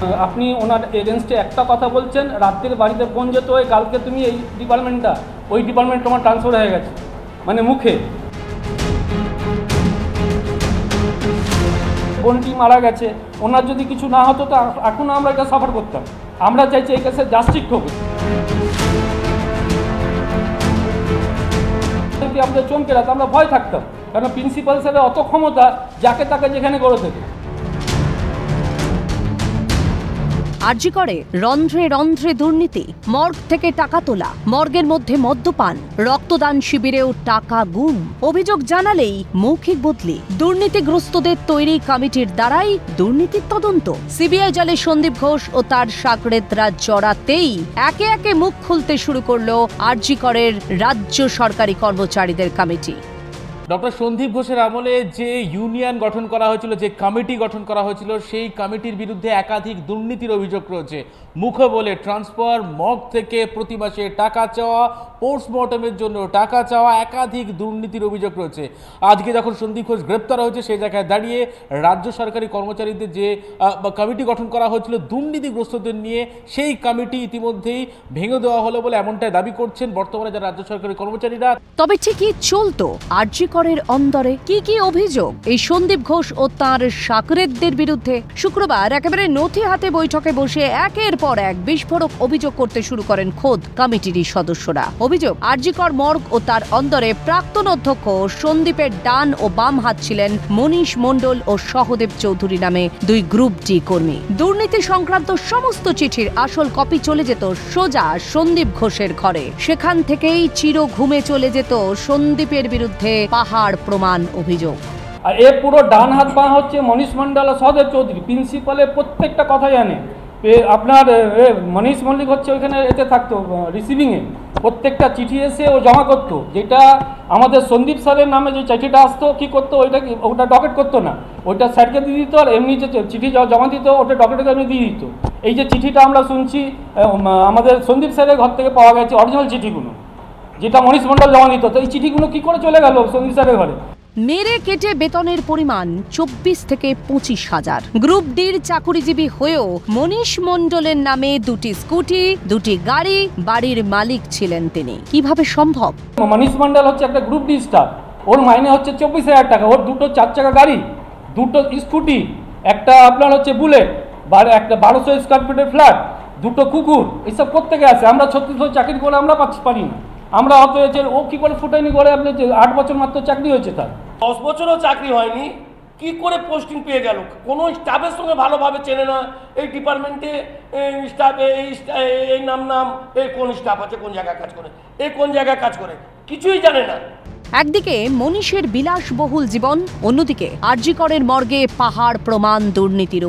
আপনি ওনার এগেনস্টে একটা কথা বলছেন, রাত্রির বাড়িতে ফোন যেত হয়, কালকে তুমি এই ডিপার্টমেন্টটা ওই ডিপার্টমেন্ট তোমার ট্রান্সফার হয়ে গেছে, মানে মুখে। বোনটি মারা গেছে, ওনার যদি কিছু না হতো তো এখনও আমরা এটা সাফার করতাম। আমরা চাইছি এই কেসে জাস্টিস হোক। যদি আমাদের চমকে রাখতো আমরা ভয় থাকতাম, কারণ প্রিন্সিপাল স্যারের অত ক্ষমতা, যাকে তাকে যেখানে গড়ে থেকে। আরজি করে রন্ধ্রে রন্ধ্রে দুর্নীতি, মর্গ থেকে টাকা তোলা, মর্গের মধ্যে মদ্যপান, রক্তদান শিবিরেও টাকা গুম। অভিযোগ জানালেই মৌখিক বদলি। দুর্নীতিগ্রস্তদের তৈরি কমিটির দ্বারাই দুর্নীতির তদন্ত। সিবিআই জালে সন্দীপ ঘোষ ও তার সাগরেদরা জড়াতেই একে একে মুখ খুলতে শুরু করলো আরজি করের রাজ্য সরকারি কর্মচারীদের কমিটি। ডক্টর সন্দীপ ঘোষের আমলে যে ইউনিয়ন গঠন করা হয়েছিল, যে কমিটি গঠন করা হয়েছিল, সেই কমিটির বিরুদ্ধে একাধিক দুর্নীতির অভিযোগ রয়েছে। মুখে বলে ট্রান্সফার, মর্গ থেকে প্রতি মাসে টাকা চাওয়া, পোস্টমর্টমের জন্য টাকা চাওয়া, একাধিক দুর্নীতির অভিযোগ রয়েছে। আজকে যখন সন্দীপ ঘোষ গ্রেপ্তার হয়েছে, সেই জায়গায় দাঁড়িয়ে রাজ্য সরকারি কর্মচারীদের যে কমিটি গঠন করা হয়েছিল দুর্নীতিগ্রস্তদের নিয়ে, সেই কমিটি ইতিমধ্যেই ভেঙে দেওয়া হলো বলে এমনটাই দাবি করছেন বর্তমানে যারা রাজ্য সরকারি কর্মচারীরা। তবে ঠিকই চলতো আরজি করের অন্দরে কি অভিযোগ এই সন্দীপ ঘোষ ও তাঁর সাগরেদদের বিরুদ্ধে? শুক্রবার একেবারে নথি হাতে বৈঠকে বসে একের পর এক বিস্ফোরক অভিযোগ করতে শুরু করেন খোদ কমিটির সদস্যরা। অভিযোগ, আরজি কর মর্গ ও তার অন্দরে প্রাক্তন অধ্যক্ষ সন্দীপের ডান ও বাম হাত ছিলেন মনীষ মণ্ডল ও সহদেব চৌধুরী নামে দুই গ্রুপ ডি কর্মী। দুর্নীতি সংক্রান্ত সমস্ত চিঠির আসল কপি চলে যেত সোজা সন্দীপ ঘোষের ঘরে। সেখান থেকেই চির ঘুমে চলে যেত সন্দীপের বিরুদ্ধে পাহাড় প্রমাণ অভিযোগ। আর এ পুরো ডান হাত বাঁ হচ্ছে মনীষ মণ্ডল ও সহদেব চৌধুরী। প্রিন্সিপালের প্রত্যেকটা কথা জানে। আপনার মনীষ মল্লিক হচ্ছে ওইখানে এতে থাকতো রিসিভিংয়ে, প্রত্যেকটা চিঠি এসে ও জমা করতো। যেটা আমাদের সন্দীপ স্যারের নামে যে চিঠিটা আসতো, কী করতো, ওটা ডকেট করতো না, ওইটা স্যারকে দিয়ে দিত। আর এমনি যে চিঠি জমা দিত, ওটা ডকেটে এমনি দিয়ে দিত। এই যে চিঠিটা আমরা শুনছি আমাদের সন্দীপ স্যারের ঘর থেকে পাওয়া গেছে অরিজিনাল চিঠিগুলো, যেটা মনীষ মণ্ডল জমা দিত। তো এই চিঠিগুলো কী করে চলে গেল সন্দীপ স্যারের ঘরে? মেরে কেটে বেতনের পরিমাণ 24 থেকে 25 হাজার। গ্রুপ ডির চাকুরিজীবী হয়েও মনীষ মণ্ডলের নামে দুটি স্কুটি, দুটি গাড়ি, বাড়ির মালিক ছিলেন তিনি। কিভাবে সম্ভব? মনীষ মণ্ডল হচ্ছে একটা গ্রুপ ডি স্টাফ, ওর মাইনে হচ্ছে 24,000 টাকা। ওর দুটো 4 চাকা গাড়ি, দুটো স্কুটি, একটা আপনার হচ্ছে বুলেট, একটা 1200 স্কোয়ার ফিটের ফ্ল্যাট, দুটো কুকুর, এইসব প্রত্যেকে আছে। আমরা 36 চাকরি করে আমরা পারি না। আমরা হয়তো হয়েছে ও কী করে ফুটাইনি করে, আপনি 8 বছর মাত্র চাকরি হয়েছে তার। 10 বছরও চাকরি হয়নি, কি করে পোস্টিং পেয়ে গেল? কোনো স্টাফের সঙ্গে ভালোভাবে চেনে না। এই ডিপার্টমেন্টে স্টাফ এই নাম এই কোন স্টাফ আছে, কোন জায়গায় কাজ করে, এই কোন জায়গায় কাজ করে, কিছুই জানে না। একদিকে মনীষের বিলাসবহুল জীবন, অন্যদিকে আরজি করের মর্গে পাহাড় প্রমাণ দুর্নীতির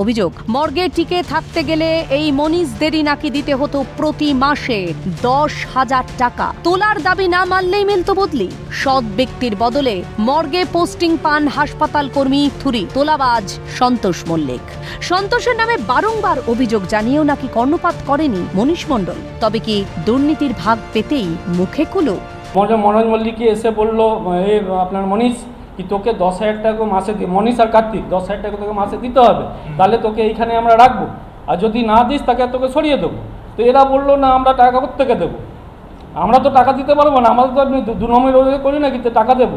অভিযোগ। মর্গে টিকে থাকতে গেলে এই মনীষদেরই নাকি দিতে হতো প্রতি মাসে 10,000 টাকা। তোলার দাবি না মানলেই মিলতো বদলি। সৎ ব্যক্তির বদলে মর্গে পোস্টিং পান হাসপাতাল কর্মী থুরি তোলাবাজ সন্তোষ মল্লিক। সন্তোষের নামে বারংবার অভিযোগ জানিয়েও নাকি কর্ণপাত করেনি মনীষ মণ্ডল। তবে কি দুর্নীতির ভাগ পেতেই মুখে কুলো? মনোজ মল্লিককে এসে বললো আপনার মনীষ কি তোকে 10,000 টাকা মাসে মনীষ আর কার্তিক 10,000 টাকা তোকে মাসে দিতে হবে, তাহলে তোকে এইখানে আমরা রাখবো, আর যদি না দিস তাকে তোকে সরিয়ে দেবো। তো এরা বললো না, আমরা টাকা কোত্থেকে দেবো, আমরা তো টাকা দিতে পারবো না, আমাদের তো আপনি 2 নম্বর করি না কিন্তু টাকা দেবো।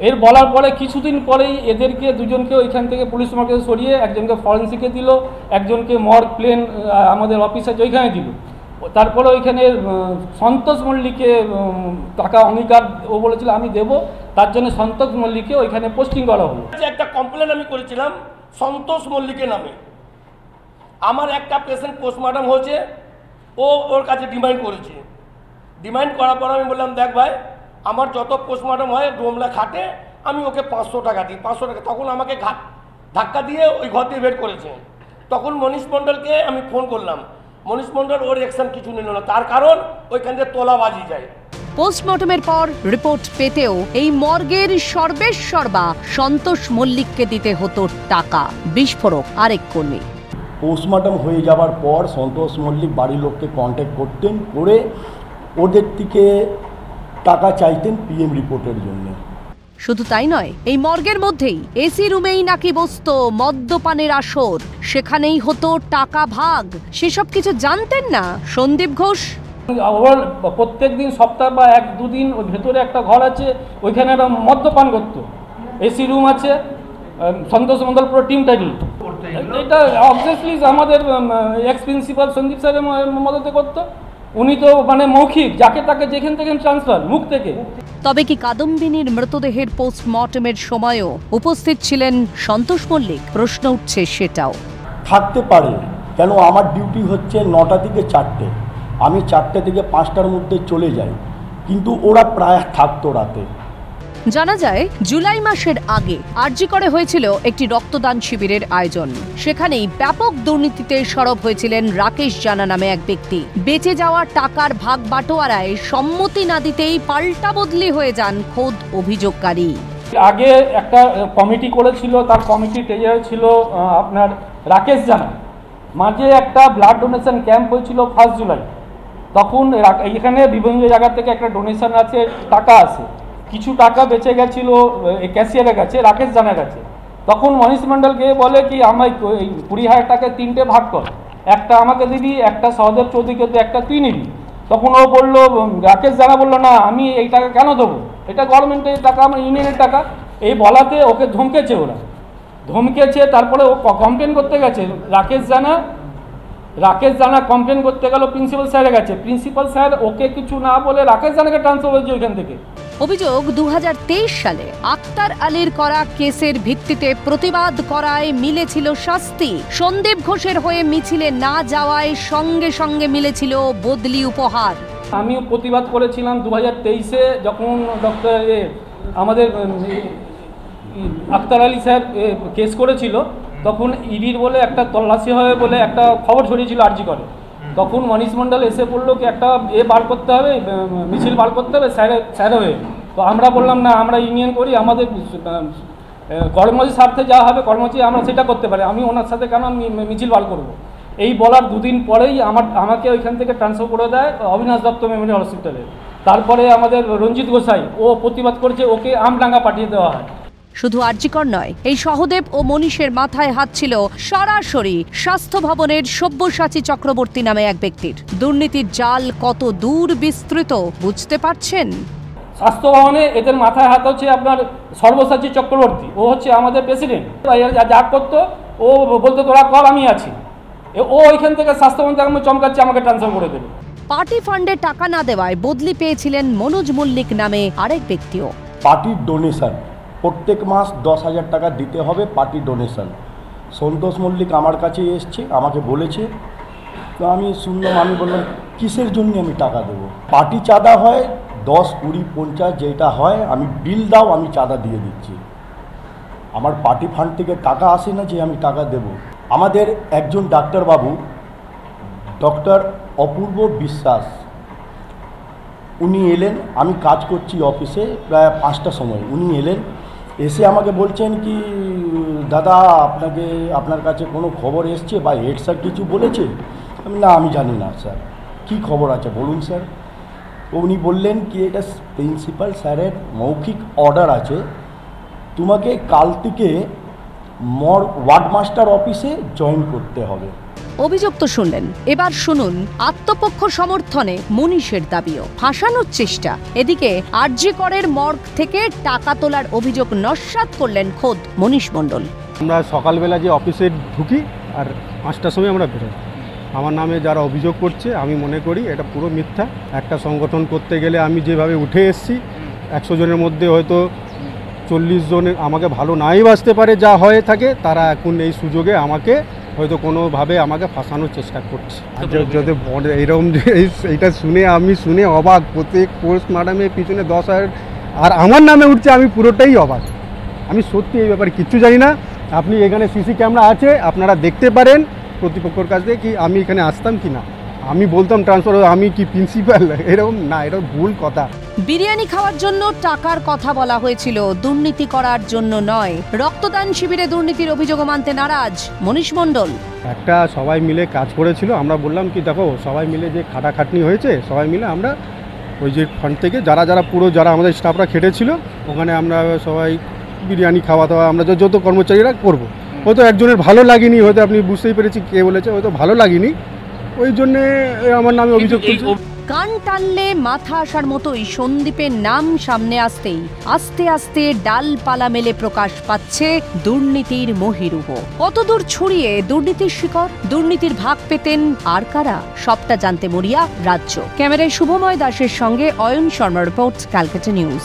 এর বলার পরে কিছুদিন পরেই এদেরকে দুজনকে ওইখান থেকে পুলিশ মার্কেটে সরিয়ে একজনকে ফরেন্সিকে দিল, একজনকে মর্গ প্লেন আমাদের অফিসে ওইখানে দিল। তারপরে ওইখানে সন্তোষ মল্লিককে টাকা অঙ্গীকার ও বলেছিল আমি দেবো, তার জন্য সন্তোষ মল্লিককে ওইখানে পোস্টিং করা হলো। একটা কমপ্লেন আমি করেছিলাম সন্তোষ মল্লিকের নামে। আমার একটা পেশেন্ট পোস্টমর্টম হয়েছে, ওর কাছে ডিমান্ড করেছে। ডিমান্ড করার পর আমি বললাম দেখ ভাই, আমার যত পোস্টমর্টম হয় ডোমলা খাটে আমি ওকে 500 টাকা দিই, 500 টাকা। তখন আমাকে ধাক্কা দিয়ে ওই ঘর দিয়ে বের করেছে। তখন মনীষ মণ্ডলকে আমি ফোন করলাম, মনীষ মণ্ডল ওর অ্যাকশন কিছু নিল না, তার কারণ ওইখান থেকে তোলাবাজি যায়। পোস্টমর্টমের পর রিপোর্ট পেতেও এই মর্গের সর্বেসর্বা সন্তোষ মল্লিককে দিতে হতো টাকা। বিস্ফোরক আরেক কর্মী। পোস্টমর্টম হয়ে যাওয়ার পর সন্তোষ মল্লিক বাড়ির লোককে কন্ট্যাক্ট করতেন, করে ওদের থেকে টাকা চাইতেন পিএম রিপোর্টের জন্য। শুধু তাই নয়, এই মর্গের মধ্যেই এসি রুমেই নাকি বসতো মদ্যপানের আসর, সেখানেই হতো টাকা ভাগ। সেসব কিছু জানতেন না সন্দীপ ঘোষ। ওর প্রত্যেক দিন সপ্তাহ বা 1-2 দিন ওই ভেতরে একটা ঘর আছে, ওইখানে একটা মদ্যপান করতো, এসি রুম আছে, সন্তোষ মণ্ডল পুরো টিমটা নিয়ে। এটা অবভিয়াসলি আমাদের এক্স প্রিন্সিপাল সন্দীপ স্যারের মদতে করতো। উনি তো মানে মৌখিক, যাকে তাকে যেখান থেকে ট্রান্সফার, মুখ থেকে। তবে কি কাদম্বিনীর মৃতদেহের পোস্টমর্টমের সময়ও উপস্থিত ছিলেন সন্তোষ মল্লিক? প্রশ্ন উঠছে সেটাও। থাকতে পারে, কেন আমার ডিউটি হচ্ছে 9টা থেকে 4টে, আমি 4টে থেকে 5টার মধ্যে চলে যাই, কিন্তু ওরা প্রায় থাকতো রাতে। জানা যায় জুলাই মাসের আগে আরজিকরে হয়েছিল একটি রক্তদান শিবিরের আয়োজন। সেখানেই ব্যাপক দুর্নীতিতে সরব হয়েছিলেন রাকেশ জানা নামে এক ব্যক্তি। বেঁচে যাওয়া টাকার ভাগ বাটোয়ারায় সম্মতি না দিতেই পাল্টা বদলি হয়ে যান খোদ অভিযোগকারী। আগে একটা কমিটি করেছিল, তার কমিটি টেজার ছিল আপনার রাকেশ জানা। মাঝে একটা ব্লাড ডোনেশন ক্যাম্প হয়েছিল 1 জুলাই। তখন এখানে বিভিন্ন জায়গা থেকে একটা ডোনেশন আছে, টাকা আছে, কিছু টাকা বেঁচে গেছিল ক্যাশিয়ারের কাছে, রাকেশ জানার কাছে। তখন মনীষ মণ্ডল গিয়ে বলে কি আমায় 20,000 টাকা 3টে ভাগ কর, একটা আমাকে দিবি, একটা সহদেব চৌধুরীকে একটা তুই নিবি। তখন ও বললো, রাকেশ জানা বললো না, আমি এই টাকা কেন দেবো, এটা গভর্নমেন্টের টাকা, আমার ইউনিয়নের টাকা। এই বলাতে ওকে ধমকেছে, ওরা ধমকেছে। তারপরে ও কমপ্লেন করতে গেছে, রাকেশ জানা কমপ্লেন করতে গেল প্রিন্সিপাল স্যারের কাছে। প্রিন্সিপাল স্যার ওকে কিছু না বলে রাকেশ জানাকে ট্রান্সফার করেছে ওইখান থেকে। অভিযোগ 2023 সালে আক্তার আলীর করা কেসের ভিত্তিতে প্রতিবাদ করায় মিলেছিল শাস্তি। সন্দীপ ঘোষের হয়ে মিছিলে না যাওয়ায় সঙ্গে সঙ্গে মিলেছিল বদলি উপহার। আমিও প্রতিবাদ করেছিলাম 2023-এ, যখন আমাদের আক্তার আলী স্যার কেস করেছিল, তখন ইডির বলে একটা তল্লাশি হবে বলে একটা খবর ছড়িয়েছিল আরজিকরে। তখন মনীষ মণ্ডল এসে বললো কি একটা বার করতে হবে, মিছিল বার করতে হবে স্যার হয়ে। তো আমরা বললাম না, আমরা ইউনিয়ন করি, আমাদের কর্মসূচির স্বার্থে যা হবে কর্মসূচি আমরা সেটা করতে পারি, আমি ওনার সাথে কেন মিছিল বার করবো। এই বলার 2 দিন পরেই আমাকে ওইখান থেকে ট্রান্সফার করে দেয় অবিনাশ দত্ত মেমোরিয়াল হসপিটালে। তারপরে আমাদের রঞ্জিত গোসাই ও প্রতিবাদ করেছে, ওকে আমডাঙ্গা পাঠিয়ে দেওয়া হয়। শুধু আরজিকর নয়, এই সহদেব ও মনীষের মাথায় হাত ছিল সরাসরি স্বাস্থ্য ভবনের সব্যসাচী চক্রবর্তী নামে এক ব্যক্তির। দুর্নীতির জাল কত দূর বিস্তৃত বুঝতে পারছেন? স্বাস্থ্য ভবনে এদের মাথায় হাত হচ্ছে আপনার সর্বসাচী চক্রবর্তী, ও হচ্ছে আমাদের প্রেসিডেন্ট। যা করতো ও বলতো তোরা কর, আমি আছি। ও ওইখান থেকে স্বাস্থ্য ভবন চমকাচ্ছে, আমাকে ট্রান্সফার করে দেবে। পার্টি ফান্ডে টাকা না দেওয়ায় বদলি পেয়েছিলেন মনোজ মল্লিক নামে আরেক ব্যক্তিও। পার্টির ডোনেশন প্রত্যেক মাস 10,000 টাকা দিতে হবে, পার্টি ডোনেশন। সন্তোষ মল্লিক আমার কাছে এসছে, আমাকে বলেছে, তো আমি শুনলাম, আমি বললাম কিসের জন্য আমি টাকা দেবো। পার্টি চাঁদা হয় 10, 20, 50 যেটা হয়, আমি বিল দাও, আমি চাঁদা দিয়ে দিচ্ছি। আমার পার্টি ফান্ড থেকে টাকা আসে না যে আমি টাকা দেব। আমাদের একজন ডাক্তারবাবু, ডক্টর অপূর্ব বিশ্বাস, উনি এলেন, আমি কাজ করছি অফিসে প্রায় 5টার সময়। উনি এলেন, এসে আমাকে বলছেন কি দাদা আপনার কাছে কোনো খবর এসছে বা হেড স্যার কিছু বলেছে? আমি না, আমি জানি না স্যার, কি খবর আছে বলুন স্যার। উনি বললেন কি এটা প্রিন্সিপাল স্যারের মৌখিক অর্ডার আছে, তোমাকে কাল থেকে ওয়ার্ড মাস্টার অফিসে জয়েন করতে হবে। অভিযোগ তো শুনলেন, এবার শুনুন আত্মপক্ষ সমর্থনে মনীষের দাবিও। ফাঁসানোর চেষ্টা। এদিকে আরজিকরের মর্গ থেকে টাকা তোলার অভিযোগ নস্যাৎ করলেন খোদ মনীষ মণ্ডল। আমরা সকালবেলা যে অফিসে ঢুকি আর 5টার সময় আমরা বেরোই। আমার নামে যারা অভিযোগ করছে, আমি মনে করি এটা পুরো মিথ্যা। একটা সংগঠন করতে গেলে আমি যেভাবে উঠে এসেছি, 100 জনের মধ্যে হয়তো 40 জনের আমাকে ভালো নাই বাসতে পারে, যা হয়ে থাকে, তারা এখন এই সুযোগে আমাকে হয়তো কোনোভাবে আমাকে ফাঁসানোর চেষ্টা করছে। যদি এইরকম এইটা শুনে অবাক। প্রত্যেক পোস্টমর্টমের পিছনে 10,000 আর আমার নামে উঠছে, আমি পুরোটাই অবাক। আমি সত্যি এই ব্যাপারে কিচ্ছু জানি না। আপনি এখানে সিসি ক্যামেরা আছে, আপনারা দেখতে পারেন প্রতিপক্ষের কাছ থেকে কি আমি এখানে আসতাম কি না। আমি বলতাম ট্রান্সফার, আমি কি প্রিন্সিপাল? এরকম না, এটা ভুল কথা। বিরিয়ানি খাওয়ার জন্য টাকার কথা বলা হয়েছিল, দুর্নীতি করার জন্য নয়। রক্তদান শিবিরে দুর্নীতির অভিযোগ মানতে নারাজ মনীষ মণ্ডল। একটা সবাই মিলে কাজ করেছিল, আমরা বললাম কি দেখো সবাই মিলে যে খাটাখাটনি হয়েছে, সবাই মিলে আমরা ওই যে ফান্ড থেকে যারা আমাদের স্টাফরা খেটেছিল, ওখানে আমরা সবাই বিরিয়ানি খাওয়া দাওয়া আমরা যত কর্মচারীরা করব। হয়তো একজনের ভালো লাগেনি, হয়তো আপনি বুঝতেই পেরেছি কে বলেছে, হয়তো ভালো লাগেনি, ওই জন্যে আমার নামে অভিযোগ করছে। কান টানলে মাথা আসার মতোই সন্দীপের নাম সামনে আসতেই আস্তে আস্তে ডালপালা মেলে প্রকাশ পাচ্ছে দুর্নীতির মহিরুহ। কতদূর ছড়িয়ে দুর্নীতির শিকড়, দুর্নীতির ভাগ পেতেন আর কারা, সবটা জানতে মরিয়া রাজ্য। ক্যামেরায় শুভময় দাসের সঙ্গে অয়ন শর্মা রিপোর্ট, ক্যালকাটা নিউজ।